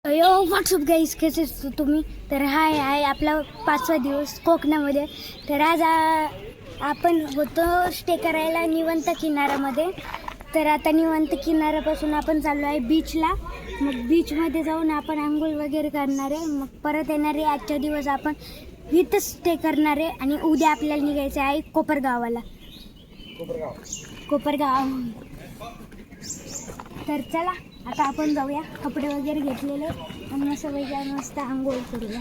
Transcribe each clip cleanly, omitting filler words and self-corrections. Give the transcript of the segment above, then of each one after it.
यो WhatsApp guys कसे असतो तुम्ही. तर हाय आपला 5वा दिवस कोकणामध्ये. तर आज आपण होतो स्टे करायला निवंत किनाऱ्यामध्ये. तर आता निवंत किनाऱ्यापासून आपण चाललो आहे बीचला. मग बीचमध्ये जाऊन आपण आंघोळ वगैरे करणार आहे. मग परत येणार आहे. आजचा दिवस आपण इथंच स्टे करणार आहे आणि उद्या आपल्याला निघायचं आहे कोपरगावाला. कोपरगाव. तर चला आता आपण जाऊया. कपडे वगैरे घेतलेले आणि मस्त आंघोळ करूया.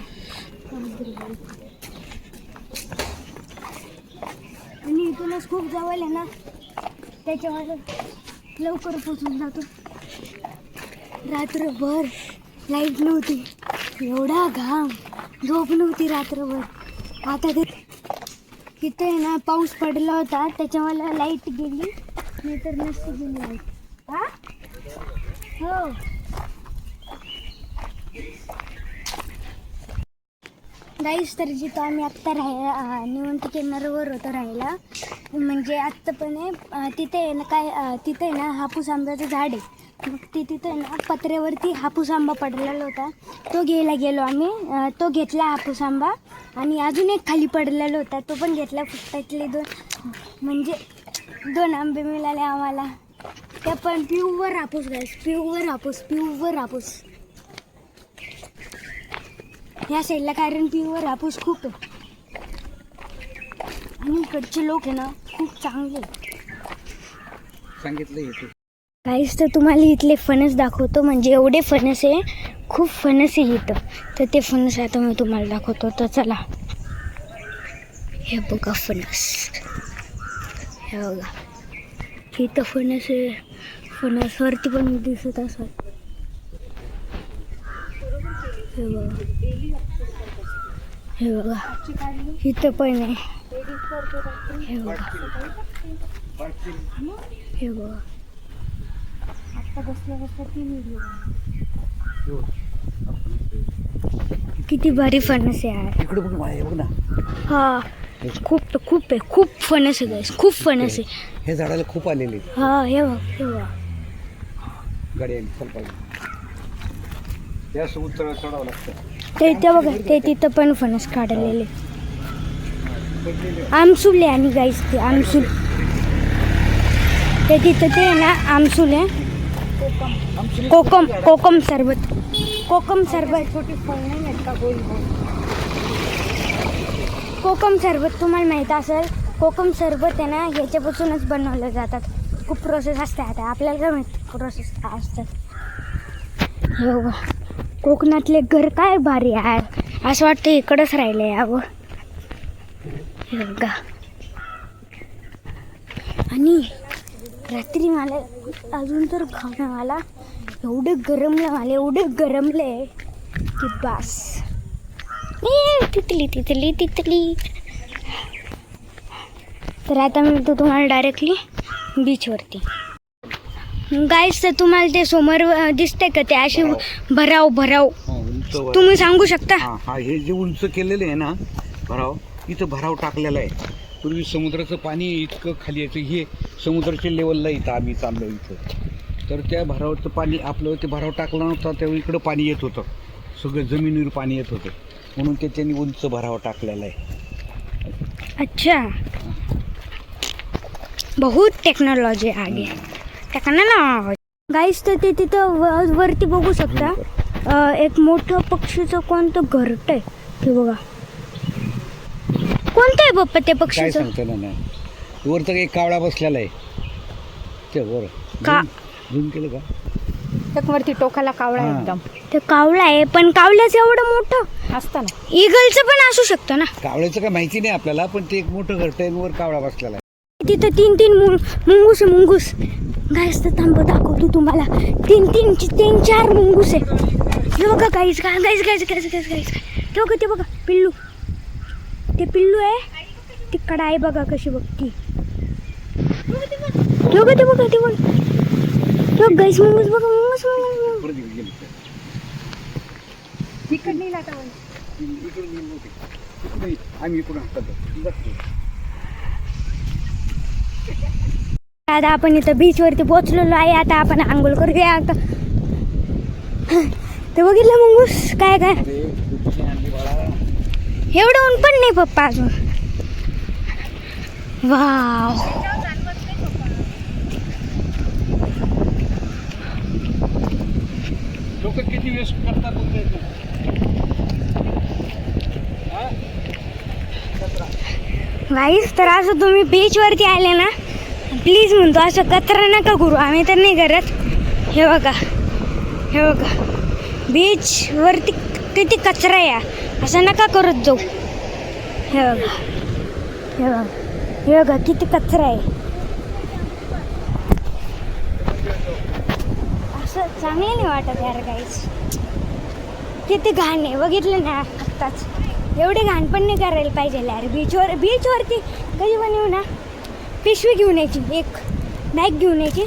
आणि इथूनच खूप जवळ आहे ना, त्याच्यामुळे लवकर पोचून जातो. रात्रभर लाईट नव्हती, एवढा घाम, झोप नव्हती रात्रभर. आता ते तिथे ना पाऊस पडला होता, त्याच्यामुळे लाईट गेली, नाही तर नसती गेली लाईट. हा हो. गाईस, तर जिथं आम्ही आत्ता निवंत किनाऱ्यावर होतो राहायला, म्हणजे आत्ता पण आहे तिथे आहे ना, तिथे ना हापूस आंब्याचं झाड आहे. मग तिथे ना पत्र्यावरती हापूस आंबा पडलेला होता, तो घ्यायला गेलो आम्ही. तो घेतला हापूस आंबा आणि अजून एक खाली पडलेला होता, तो पण घेतला. त्यातले दोन आंबे मिळाले आम्हाला. ते पण प्युअर हापूस गाईस, प्युअर हापूस. ह्या साईडला कारण प्युअर हापूस खूप आहे आणि इकडचे लोक आहे ना खूप चांगले सांगितलं. गाईस, तर तुम्हाला इथले फणस दाखवतो. म्हणजे एवढे फणस आहे, खूप फणस आहे इथं. तर ते फणस आता मी तुम्हाला दाखवतो. तर चला, हे बघा फणस, हे बघा इथं फणस आहे. फणसवरती पण दिसत असत. हे बघा इथं पण आहे. हे बघा किती भारी फणस आहे यार. हा, खूप फणस आहे गाईस, खूप फणस आहे. हे झाडाला खूप आलेले. हा, हे बघा गाडी चढावं लागतं. ते बघा, ते तिथं पण फणस काढलेले. आमसूल आहे आणि गाईस ते आमसूल, ते तिथं ते ना आमसूल आहे. कोकम सरबत. कोकम सरबत तुम्हाला माहीत असेल. कोकम सरबत आहे ना, ह्याच्यापासूनच बनवलं जातात. खूप प्रोसेस असते. आता आपल्याला काय माहिती प्रोसेस काय असतात. हे बघा, कोकणातले घर काय भारी आहे, असं वाटतं इकडंच राहिलं यावं. हे बघा, आणि रात्री मला अजून तर खाणं मला एवढं गरमलं की बास. तिथली. तर आता मी तुम्हाला डायरेक्टली बीचवरती. गाईस, तर तुम्हाला ते समोर दिसतंय का, ते असे भराव तुम्ही सांगू शकता. हा, हे जे उंच केलेलं आहे ना भराव, इथं भराव टाकलेला आहे. पूर्वी समुद्राचं पाणी इतकं खाली यायचं, हे समुद्राच्या लेवलला इथं आम्ही चाललो इथं. तर त्या भरावचं पाणी आपलं ते भराव टाकला नव्हता तेव्हा इकडं पाणी येत होतं, सगळं जमिनीवर पाणी येत होतं, म्हणून त्याच्यानी उंच भराव टाकलेला आहे. अच्छा, बहुत टेक्नॉलॉजी आगे. गाईस, तर ते तिथं वरती बघू शकता. एक मोठं पक्षीचं कोणतं घरट आहे ते बघा. कोणतं आहे बाप्पा ते पक्षीचं? काय सांगतो ना, वरचं एक कावळा बसलेला आहे ते वर. का झूम केलं का? वरती टोकाला कावळा आहे एकदम. ते कावळा आहे, पण कावळ्याचं एवढं मोठं असतं ना. ईगलचं पण असू शकतं ना. कावळ्याचं काय माहिती नाही आपल्याला, पण ते एक मोठं घरट आहे, वर कावळा बसलेला आहे. तिथं तीन मुंगूस. गाईस, तर थांब दाखवतो तुम्हाला. तीन चार मुंगूस आहे. हे बघा गाईस. ते बघा पिल्लू. ते पिल्लू आहे, ती कडा आहे बघा कशी बघती. ते बघा गाईस, मुंगूस बघा. आम्ही इकडून आता आपण इथं बीचवरती पोहोचलेलो आहे. आता आपण आंघोळ करूया. आता ते बघितलं मंगूस काय काय अरे कुठची आणली बाळा. एवढं ऊन पण नाही पप्पा अजून. वाव लोक किती वेस्ट करतात तुमच्या इथं. हा? कचरा. वाईस तर असं तुम्ही बीचवरती आले ना प्लीज म्हणतो असं कचरा नका करू. आम्ही तर नाही करत. हे बघा हे बघा बीचवरती किती कचरा आहे असं नका करत जाऊ. हे बघा हे बघा हे बघा किती कचरा आहे. असं चांगलं नाही वाटत यार गाईस. किती घाण आहे बघितलं ना आत्ताच. एवढे घाण पण नाही करायला पाहिजे यार. बीचवरती कधी पण येऊ ना पिशवी घेऊन यायची, एक बॅग घेऊन यायची.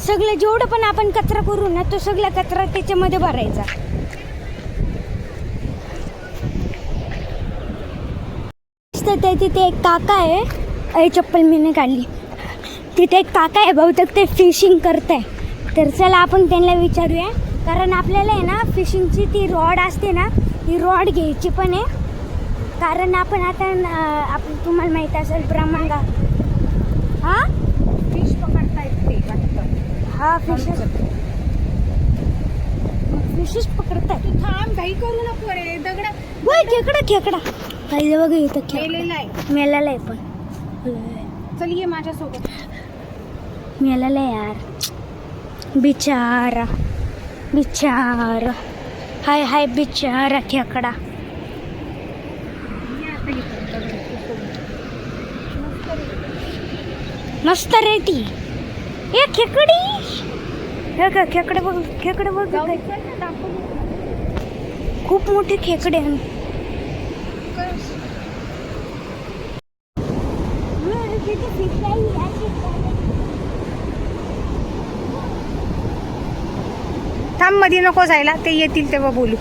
सगळं जेवढं पण आपण कचरा करू ना तो सगळा कचरा त्याच्यामध्ये भरायचा. तर तिथे एक काका आहे. अरे चप्पल मी नाही काढली. तिथे एक काका आहे बहुतेक ते फिशिंग करताय. तर चला आपण त्यांना विचारूया. कारण आपल्याला आहे ना फिशिंगची ती रॉड असते ना ती रॉड घ्यायची पण आहे. कारण आपण आता आपण तुम्हाला माहीत असेल ब्राह्मणगाव. हां फिश पकडता येते वाटतं. हा फिशेस पकडताय. तू थांब, घाई करू नको रे. दगडा होय खेकडा खेकडा काही बघा इथं मेलेला आहे. मेलेला आहे पण. चल ये माझ्यासोबत. मेलेला आहे यार. बिचारा बिचारा. हाय हाय बिचारा खेकडा. ये आता इथं दगडात. मस्त रे ती. ए खेकडी. हे का खेकडे बघ खेकडे बघ. जाऊ दे, चल ना, दाखव. खूप मोठे खेकडे आहे. थांब, मध्ये नको जायला. ते येतील तेव्हा बोलू.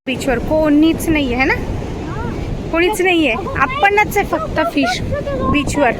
बीचवर कोणीच नाही आहे ना. कोणीच नाहीये. आपणच आहे फक्त फिश बीचवर.